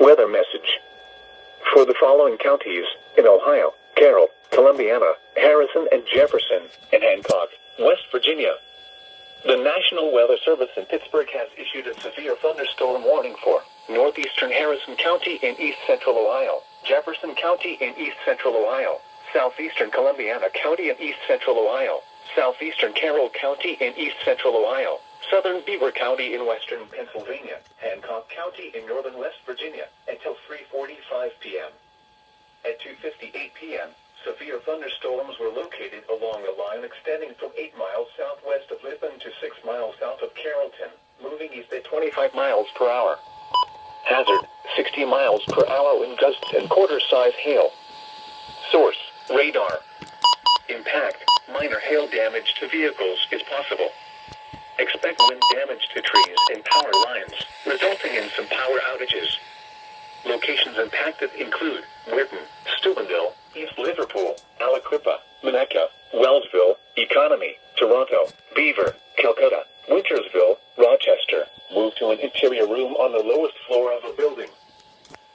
Weather message. For the following counties in Ohio: Carroll, Columbiana, Harrison and Jefferson, and Hancock, West Virginia. The National Weather Service in Pittsburgh has issued a severe thunderstorm warning for northeastern Harrison County in east central Ohio, Jefferson County in east central Ohio, southeastern Columbiana County in east central Ohio, southeastern Carroll County in east central Ohio, southern Beaver County in western Pennsylvania, Hancock County in northern West Virginia, until 3:45 p.m. At 2:58 p.m., severe thunderstorms were located along a line extending from 8 miles southwest of Lippin to 6 miles south of Carrollton, moving east at 25 miles per hour. Hazard, 60 miles per hour wind gusts and quarter-size hail. Source, radar. Impact, minor hail damage to vehicles is possible. Expect wind damage to trees and power lines, resulting in some power outages. Locations impacted include Whitton, Steubenville, East Liverpool, Aliquippa, Moneca, Wellsville, Economy, Toronto, Beaver, Calcutta, Wintersville, Rochester. Move to an interior room on the lowest floor of a building.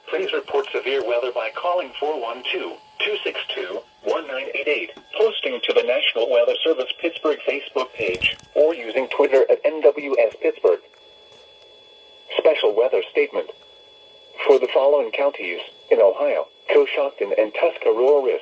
Please report severe weather by calling 412-262-1988, posting to the National Weather Service Pittsburgh Facebook page, or using Twitter at NWS Pittsburgh. Special weather statement. For the following counties in Ohio: Coshocton and Tuscarawas.